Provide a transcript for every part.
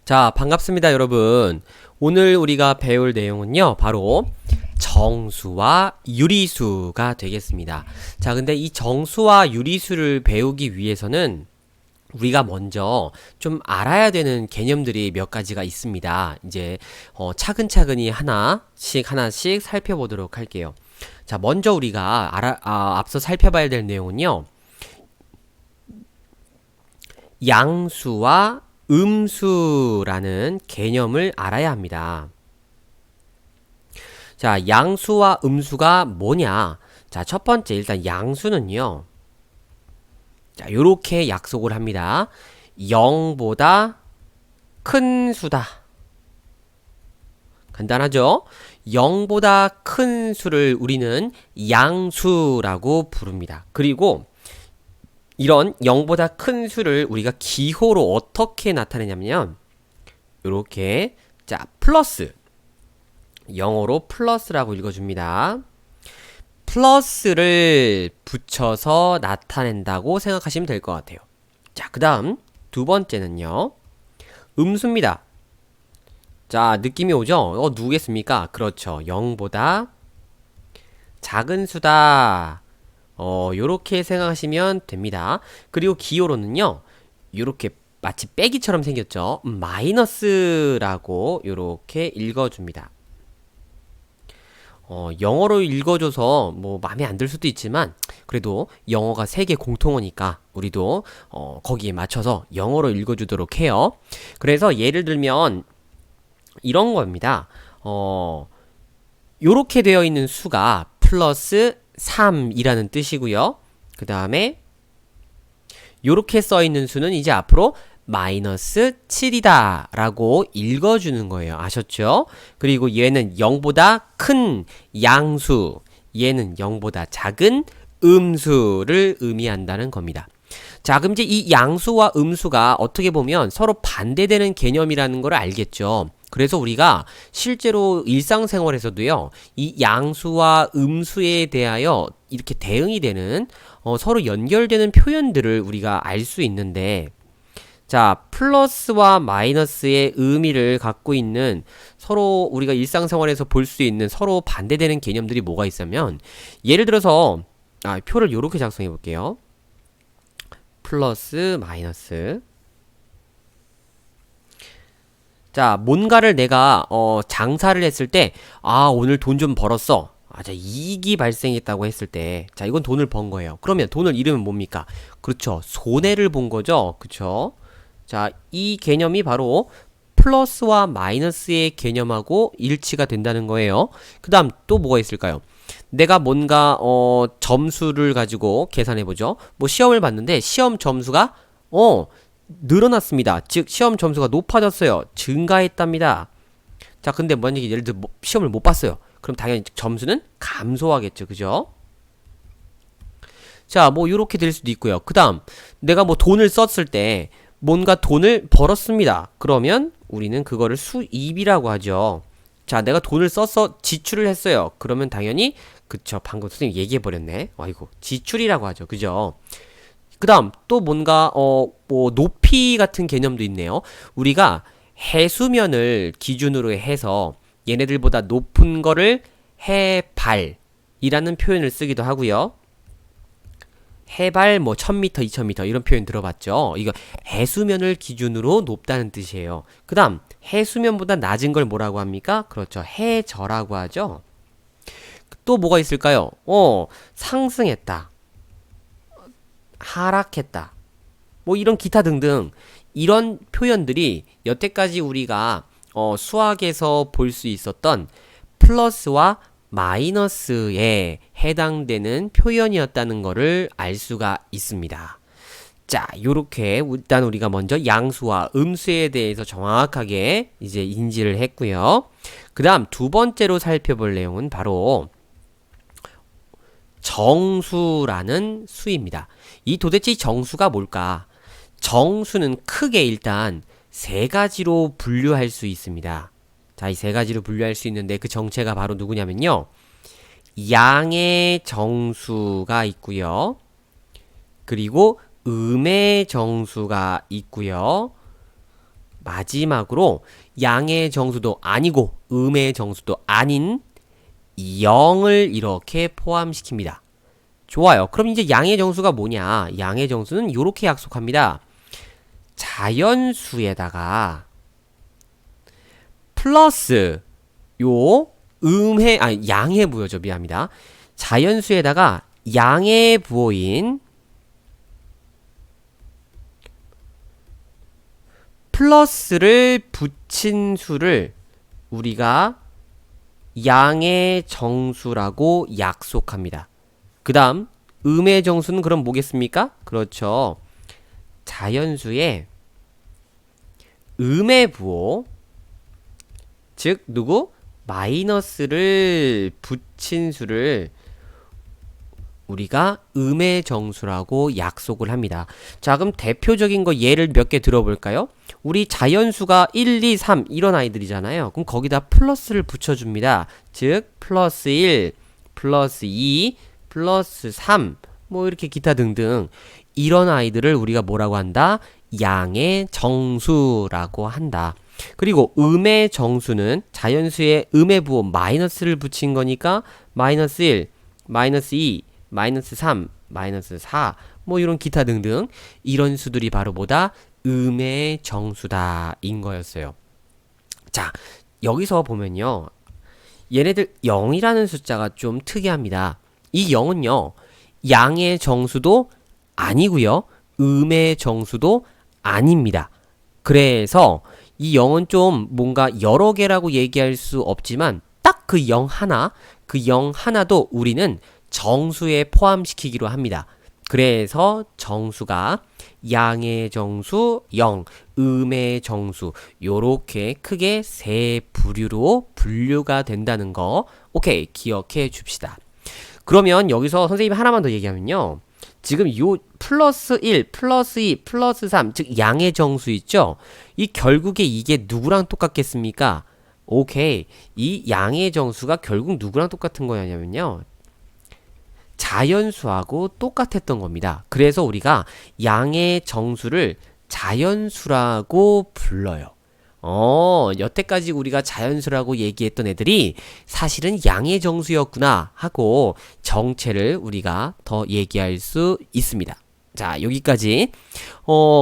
자, 반갑습니다, 여러분. 오늘 우리가 배울 내용은요, 바로 정수와 유리수가 되겠습니다. 자, 근데 이 정수와 유리수를 배우기 위해서는 우리가 먼저 좀 알아야 되는 개념들이 몇 가지가 있습니다. 이제 차근차근히 하나씩 살펴보도록 할게요. 자, 먼저 우리가 앞서 살펴봐야 될 내용은요, 양수와 음수라는 개념을 알아야 합니다. 자, 양수와 음수가 뭐냐? 자, 첫 번째, 일단 양수는요, 자, 요렇게 약속을 합니다. 0보다 큰 수다. 간단하죠? 0보다 큰 수를 우리는 양수라고 부릅니다. 그리고 이런 0보다 큰 수를 우리가 기호로 어떻게 나타내냐면 요렇게, 자, 플러스, 영어로 플러스라고 읽어줍니다. 플러스를 붙여서 나타낸다고 생각하시면 될 것 같아요. 자, 그 다음 두 번째는요, 음수입니다. 자, 느낌이 오죠? 누구겠습니까? 그렇죠. 0보다 작은 수다. 요렇게 생각하시면 됩니다. 그리고 기호로는요, 요렇게 마치 빼기처럼 생겼죠? 마이너스라고 요렇게 읽어줍니다. 영어로 읽어줘서 뭐 마음에 안 들 수도 있지만 그래도 영어가 세계 공통어니까 우리도 거기에 맞춰서 영어로 읽어주도록 해요. 그래서 예를 들면 이런 겁니다. 요렇게 되어 있는 수가 플러스 3이라는 뜻이고요. 그 다음에 요렇게 써 있는 수는 이제 앞으로 마이너스 7이다 라고 읽어주는 거예요. 아셨죠? 그리고 얘는 0보다 큰 양수, 얘는 0보다 작은 음수를 의미한다는 겁니다. 자, 그럼 이제 이 양수와 음수가 어떻게 보면 서로 반대되는 개념이라는 걸 알겠죠? 그래서 우리가 실제로 일상생활에서도요, 이 양수와 음수에 대하여 이렇게 대응이 되는, 서로 연결되는 표현들을 우리가 알 수 있는데, 자, 플러스와 마이너스의 의미를 갖고 있는 서로 우리가 일상생활에서 볼 수 있는 서로 반대되는 개념들이 뭐가 있으면, 예를 들어서, 표를 이렇게 작성해 볼게요. 플러스, 마이너스. 자, 뭔가를 내가 장사를 했을 때, 오늘 돈 좀 벌었어. 자, 이익이 발생했다고 했을 때, 자, 이건 돈을 번 거예요. 그러면 돈을 잃으면 뭡니까? 그렇죠. 손해를 본 거죠. 그쵸? 자, 이 개념이 바로 플러스와 마이너스의 개념하고 일치가 된다는 거예요. 그 다음 또 뭐가 있을까요? 내가 뭔가 점수를 가지고 계산해 보죠. 뭐 시험을 봤는데 시험 점수가 늘어났습니다. 즉 시험 점수가 높아졌어요. 증가했답니다. 자, 근데 만약에 예를 들어 시험을 못 봤어요. 그럼 당연히 점수는 감소하겠죠. 그죠? 자, 뭐 요렇게 될 수도 있고요. 그 다음 내가 뭐 돈을 썼을 때 뭔가 돈을 벌었습니다. 그러면 우리는 그거를 수입이라고 하죠. 자, 내가 돈을 써서 지출을 했어요. 그러면 당연히, 그쵸, 방금 선생님 얘기해버렸네. 아이고, 지출이라고 하죠. 그죠? 그 다음 또 뭔가 뭐 높이 같은 개념도 있네요. 우리가 해수면을 기준으로 해서 얘네들보다 높은 거를 해발이라는 표현을 쓰기도 하고요. 해발 뭐 1000m, 2000m 이런 표현 들어봤죠? 이거 해수면을 기준으로 높다는 뜻이에요. 그 다음 해수면보다 낮은 걸 뭐라고 합니까? 그렇죠. 해저라고 하죠. 또 뭐가 있을까요? 상승했다, 하락했다, 뭐 이런 기타 등등 이런 표현들이 여태까지 우리가 수학에서 볼 수 있었던 플러스와 마이너스에 해당되는 표현이었다는 것을 알 수가 있습니다. 자, 요렇게 일단 우리가 먼저 양수와 음수에 대해서 정확하게 이제 인지를 했고요. 그 다음 두 번째로 살펴볼 내용은 바로 정수라는 수입니다. 이 도대체 정수가 뭘까? 정수는 크게 일단 세 가지로 분류할 수 있습니다. 자, 이 세 가지로 분류할 수 있는데 그 정체가 바로 누구냐면요, 양의 정수가 있고요. 그리고 음의 정수가 있고요. 마지막으로 양의 정수도 아니고 음의 정수도 아닌 0을 이렇게 포함시킵니다. 좋아요. 그럼 이제 양의 정수가 뭐냐? 양의 정수는 이렇게 약속합니다. 자연수에다가 플러스 요 양의 부호죠. 미안합니다. 자연수에다가 양의 부호인 플러스를 붙인 수를 우리가 양의 정수라고 약속합니다. 그 다음 음의 정수는 그럼 뭐겠습니까? 그렇죠. 자연수에 음의 부호, 즉 누구? 마이너스를 붙인 수를 우리가 음의 정수라고 약속을 합니다. 자, 그럼 대표적인 거 예를 몇 개 들어볼까요? 우리 자연수가 1, 2, 3 이런 아이들이잖아요. 그럼 거기다 플러스를 붙여줍니다. 즉 플러스 1, 플러스 2, 플러스 3 뭐 이렇게 기타 등등 이런 아이들을 우리가 뭐라고 한다? 양의 정수라고 한다. 그리고 음의 정수는 자연수에 음의 부호 마이너스를 붙인 거니까 마이너스 1, 마이너스 2, 마이너스 3, 마이너스 4 뭐 이런 기타 등등 이런 수들이 바로 뭐다? 음의 정수다 인 거였어요. 자, 여기서 보면요. 얘네들 0이라는 숫자가 좀 특이합니다. 이 0은요. 양의 정수도 아니고요. 음의 정수도 아닙니다. 그래서 이 0은 좀 뭔가 여러 개라고 얘기할 수 없지만 딱 그 0 하나, 그 0 하나도 우리는 정수에 포함시키기로 합니다. 그래서 정수가 양의 정수 0, 음의 정수 요렇게 크게 세 부류로 분류가 된다는 거 오케이 기억해 줍시다. 그러면 여기서 선생님이 하나만 더 얘기하면요. 지금 요 플러스 1, 플러스 2, 플러스 3, 즉 양의 정수 있죠? 이 결국에 이게 누구랑 똑같겠습니까? 오케이. 이 양의 정수가 결국 누구랑 똑같은 거냐면요. 자연수하고 똑같았던 겁니다. 그래서 우리가 양의 정수를 자연수라고 불러요. 여태까지 우리가 자연수라고 얘기했던 애들이 사실은 양의 정수였구나 하고 정체를 우리가 더 얘기할 수 있습니다. 자, 여기까지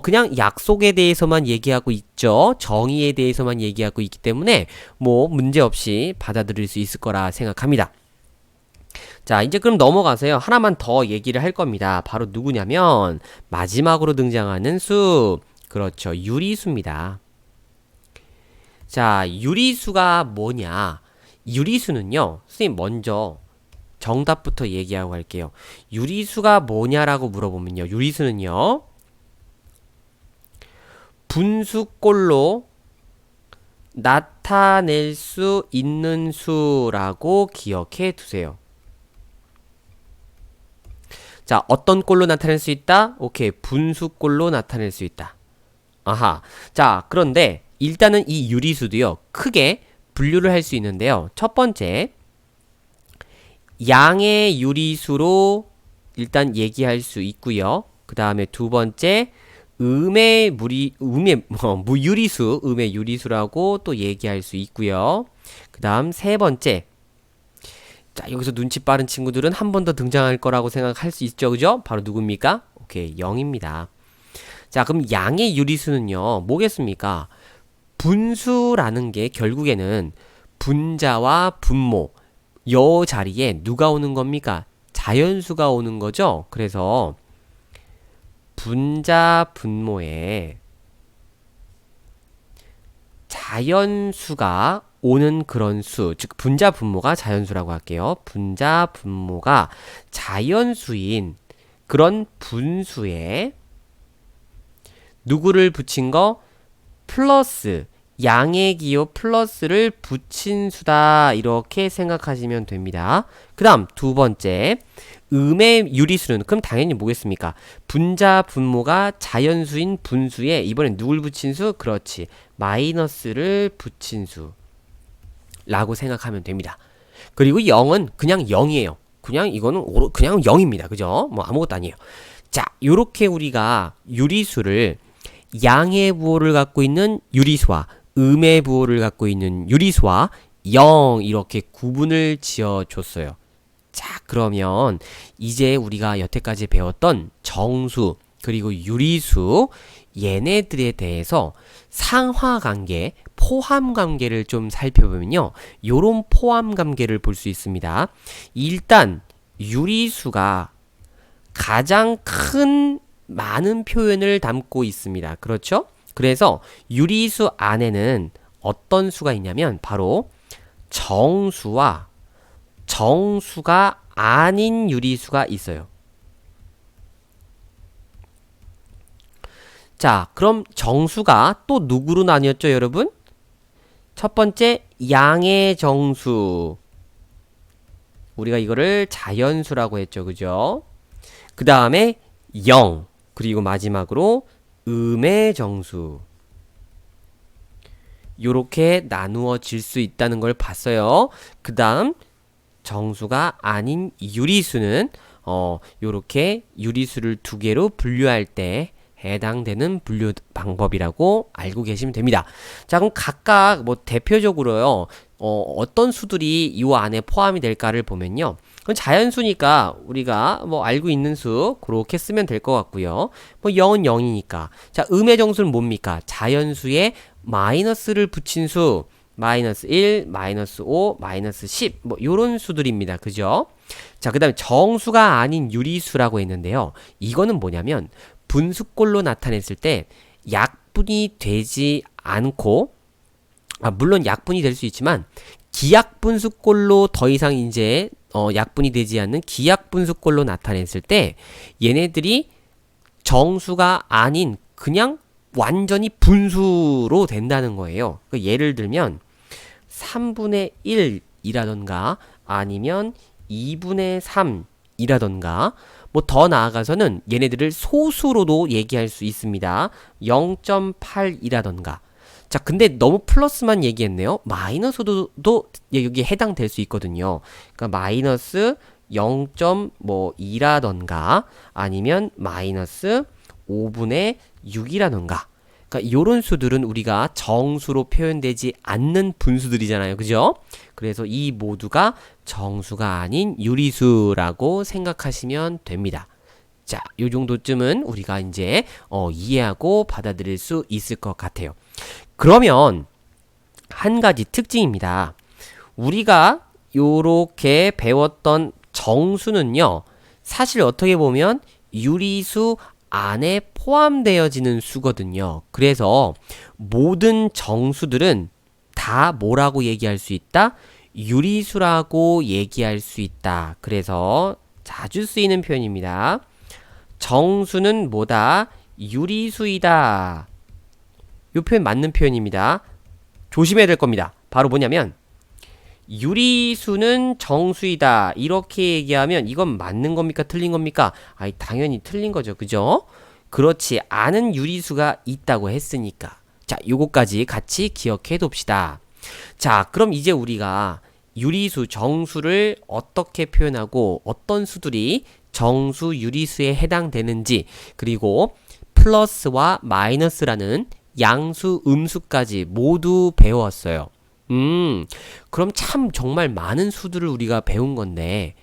그냥 약속에 대해서만 얘기하고 있죠. 정의에 대해서만 얘기하고 있기 때문에 뭐 문제없이 받아들일 수 있을 거라 생각합니다. 자, 이제 그럼 넘어가세요. 하나만 더 얘기를 할 겁니다. 바로 누구냐면 마지막으로 등장하는 수, 그렇죠. 유리수입니다. 자, 유리수가 뭐냐? 유리수는요. 선생님 먼저 정답부터 얘기하고 갈게요. 유리수가 뭐냐라고 물어보면요. 유리수는요. 분수꼴로 나타낼 수 있는 수라고 기억해 두세요. 자, 어떤 꼴로 나타낼 수 있다? 오케이, 분수꼴로 나타낼 수 있다. 아하. 자, 그런데 일단은 이 유리수도요, 크게 분류를 할 수 있는데요. 첫 번째, 양의 유리수로 일단 얘기할 수 있고요. 그 다음에 두 번째, 무유리수, 음의 유리수라고 또 얘기할 수 있고요. 그 다음 세 번째, 자, 여기서 눈치 빠른 친구들은 한 번 더 등장할 거라고 생각할 수 있죠. 그죠? 바로 누굽니까? 오케이, 0입니다. 자, 그럼 양의 유리수는요, 뭐겠습니까? 분수라는 게 결국에는 분자와 분모, 요 자리에 누가 오는 겁니까? 자연수가 오는 거죠? 그래서 분자, 분모에 자연수가 오는 그런 수, 즉 분자 분모가 자연수라고 할게요. 분자 분모가 자연수인 그런 분수에 누구를 붙인 거? 플러스, 양의 기호 플러스를 붙인 수다 이렇게 생각하시면 됩니다. 그 다음 두 번째, 음의 유리수는 그럼 당연히 뭐겠습니까? 분자 분모가 자연수인 분수에 이번엔 누굴 붙인 수? 그렇지, 마이너스를 붙인 수 라고 생각하면 됩니다. 그리고 0은 그냥 0이에요. 그냥 이거는 그냥 0입니다. 그죠? 뭐 아무것도 아니에요. 자, 요렇게 우리가 유리수를 양의 부호를 갖고 있는 유리수와 음의 부호를 갖고 있는 유리수와 0 이렇게 구분을 지어줬어요. 자, 그러면 이제 우리가 여태까지 배웠던 정수 그리고 유리수 얘네들에 대해서 상하관계, 포함관계를 좀 살펴보면요. 요런 포함관계를 볼 수 있습니다. 일단 유리수가 가장 큰 많은 표현을 담고 있습니다. 그렇죠? 그래서 유리수 안에는 어떤 수가 있냐면 바로 정수와 정수가 아닌 유리수가 있어요. 자, 그럼 정수가 또 누구로 나뉘었죠, 여러분? 첫 번째, 양의 정수. 우리가 이거를 자연수라고 했죠, 그죠? 그 다음에 0. 그리고 마지막으로 음의 정수. 요렇게 나누어질 수 있다는 걸 봤어요. 그 다음 정수가 아닌 유리수는 요렇게 유리수를 두 개로 분류할 때 해당되는 분류 방법이라고 알고 계시면 됩니다. 자, 그럼 각각 뭐 대표적으로요, 어떤 수들이 이 안에 포함이 될까를 보면요. 그건 자연수니까 우리가 뭐 알고 있는 수 그렇게 쓰면 될 것 같고요. 뭐 0은 0이니까. 자, 음의 정수는 뭡니까? 자연수에 마이너스를 붙인 수. 마이너스 1, 마이너스 5, 마이너스 10. 뭐 요런 수들입니다. 그죠? 자, 그 다음에 정수가 아닌 유리수라고 했는데요. 이거는 뭐냐면 분수꼴로 나타냈을 때 약분이 되지 않고, 물론 약분이 될 수 있지만 기약분수꼴로 더 이상 이제 약분이 되지 않는 기약분수꼴로 나타냈을 때 얘네들이 정수가 아닌 그냥 완전히 분수로 된다는 거예요. 그러니까 예를 들면 3분의 1이라던가 아니면 2분의 3이라던가 뭐 더 나아가서는 얘네들을 소수로도 얘기할 수 있습니다. 0.8이라던가. 자, 근데 너무 플러스만 얘기했네요. 마이너스도 여기에 해당될 수 있거든요. 그러니까 마이너스 0.2라던가 아니면 마이너스 5분의 6이라던가. 그러니까 요런 수들은 우리가 정수로 표현되지 않는 분수들이잖아요. 그죠? 그래서 이 모두가 정수가 아닌 유리수라고 생각하시면 됩니다. 자, 요 정도쯤은 우리가 이제 이해하고 받아들일 수 있을 것 같아요. 그러면 한 가지 특징입니다. 우리가 요렇게 배웠던 정수는요, 사실 어떻게 보면 유리수 안에 포함되어지는 수거든요. 그래서 모든 정수들은 다 뭐라고 얘기할 수 있다? 유리수라고 얘기할 수 있다. 그래서 자주 쓰이는 표현입니다. 정수는 뭐다? 유리수이다. 이 표현 맞는 표현입니다. 조심해야 될 겁니다. 바로 뭐냐면 유리수는 정수이다. 이렇게 얘기하면 이건 맞는 겁니까? 틀린 겁니까? 아이, 당연히 틀린 거죠. 그죠? 그렇지 않은 유리수가 있다고 했으니까. 자, 요거까지 같이 기억해 둡시다. 자, 그럼 이제 우리가 유리수, 정수를 어떻게 표현하고 어떤 수들이 정수, 유리수에 해당되는지, 그리고 플러스와 마이너스라는 양수, 음수까지 모두 배웠어요. 그럼 참 정말 많은 수들을 우리가 배운 건데,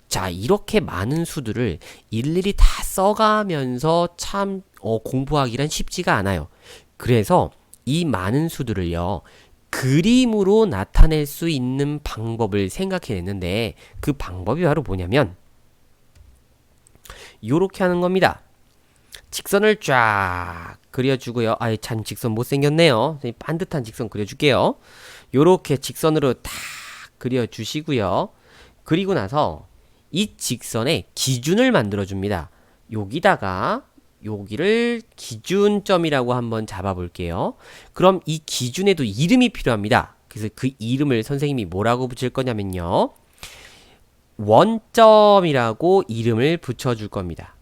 자, 이렇게 많은 수들을 일일이 다 써가면서 참 공부하기란 쉽지가 않아요. 그래서 이 많은 수들을요, 그림으로 나타낼 수 있는 방법을 생각해냈는데, 그 방법이 바로 뭐냐면 요렇게 하는 겁니다. 직선을 쫙 그려주고요. 아이, 참 직선 못생겼네요. 반듯한 직선 그려줄게요. 요렇게 직선으로 딱 그려주시고요. 그리고 나서 이 직선의 기준을 만들어줍니다. 여기다가 여기를 기준점이라고 한번 잡아볼게요. 그럼 이 기준에도 이름이 필요합니다. 그래서 그 이름을 선생님이 뭐라고 붙일 거냐면요, 원점이라고 이름을 붙여줄 겁니다.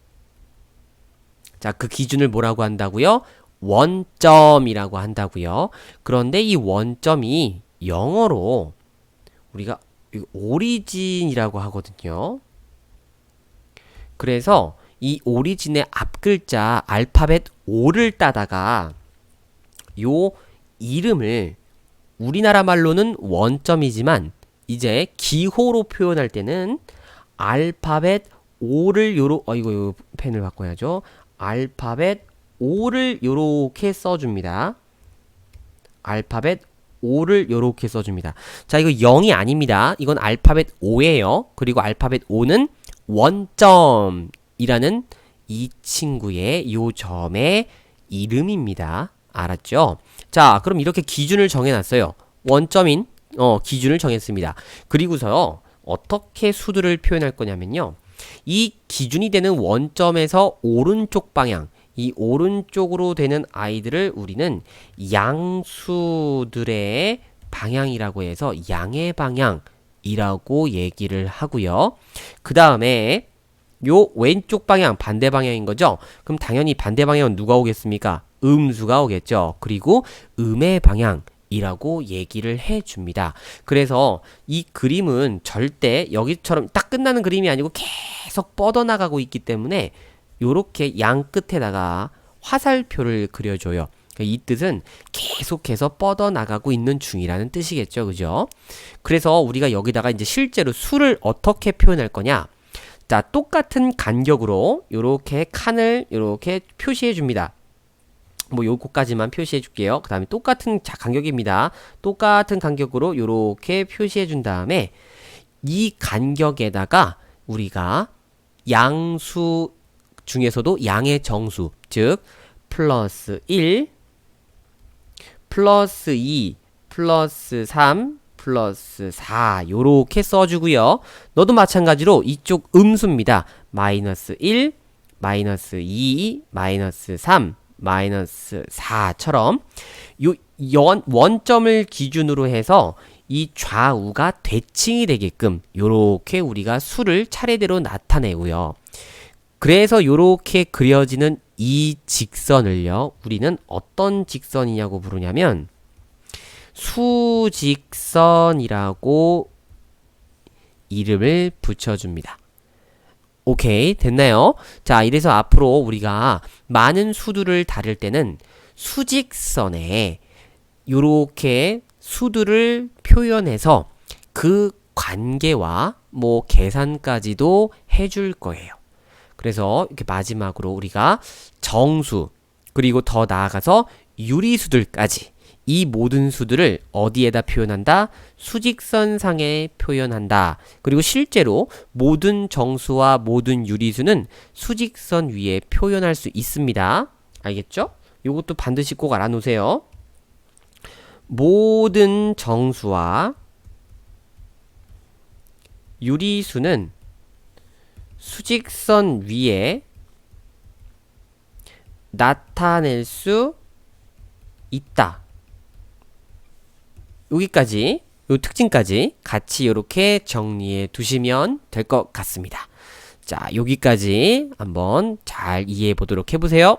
자, 그 기준을 뭐라고 한다고요? 원점이라고 한다고요. 그런데 이 원점이 영어로 우리가 오리진이라고 하거든요. 그래서 이 오리진의 앞 글자 알파벳 O를 따다가 요 이름을 우리나라 말로는 원점이지만 이제 기호로 표현할 때는 알파벳 O를 이거 펜을 바꿔야죠. 알파벳 O를 요렇게 써줍니다. 알파벳 O를 요렇게 써줍니다. 자, 이거 0이 아닙니다. 이건 알파벳 O예요. 그리고 알파벳 O는 원점이라는 이 친구의 요 점의 이름입니다. 알았죠? 자, 그럼 이렇게 기준을 정해놨어요. 원점인 기준을 정했습니다. 그리고서요, 어떻게 수들을 표현할 거냐면요. 이 기준이 되는 원점에서 오른쪽 방향, 이 오른쪽으로 되는 아이들을 우리는 양수들의 방향이라고 해서 양의 방향이라고 얘기를 하고요. 그 다음에 요 왼쪽 방향, 반대 방향인 거죠? 그럼 당연히 반대 방향은 누가 오겠습니까? 음수가 오겠죠. 그리고 음의 방향이라고 얘기를 해줍니다. 그래서 이 그림은 절대 여기처럼 딱 끝나는 그림이 아니고 계속 뻗어나가고 있기 때문에 요렇게 양 끝에다가 화살표를 그려줘요. 이 뜻은 계속해서 뻗어나가고 있는 중이라는 뜻이겠죠. 그죠? 그래서 우리가 여기다가 이제 실제로 수를 어떻게 표현할 거냐? 자, 똑같은 간격으로 요렇게 칸을 요렇게 표시해 줍니다. 뭐 요거까지만 표시해 줄게요. 그 다음에 똑같은 간격입니다. 똑같은 간격으로 요렇게 표시해 준 다음에 이 간격에다가 우리가 양수 중에서도 양의 정수, 즉 플러스 1, 플러스 2, 플러스 3, 플러스 4 요렇게 써주고요. 너도 마찬가지로 이쪽 음수입니다. 마이너스 1, 마이너스 2, 마이너스 3, 마이너스 4처럼 요 원점을 기준으로 해서 이 좌우가 대칭이 되게끔 요렇게 우리가 수를 차례대로 나타내고요. 그래서 요렇게 그려지는 이 직선을요, 우리는 어떤 직선이냐고 부르냐면 수직선이라고 이름을 붙여줍니다. 오케이, 됐나요? 자, 이래서 앞으로 우리가 많은 수들을 다룰 때는 수직선에 요렇게 수들을 표현해서 그 관계와 뭐 계산까지도 해줄 거예요. 그래서 이렇게 마지막으로 우리가 정수, 그리고 더 나아가서 유리수들까지 이 모든 수들을 어디에다 표현한다? 수직선상에 표현한다. 그리고 실제로 모든 정수와 모든 유리수는 수직선 위에 표현할 수 있습니다. 알겠죠? 이것도 반드시 꼭 알아놓으세요. 모든 정수와 유리수는 수직선 위에 나타낼 수 있다. 여기까지, 요 특징까지 같이 이렇게 정리해 두시면 될 것 같습니다. 자, 여기까지 한번 잘 이해해 보도록 해보세요.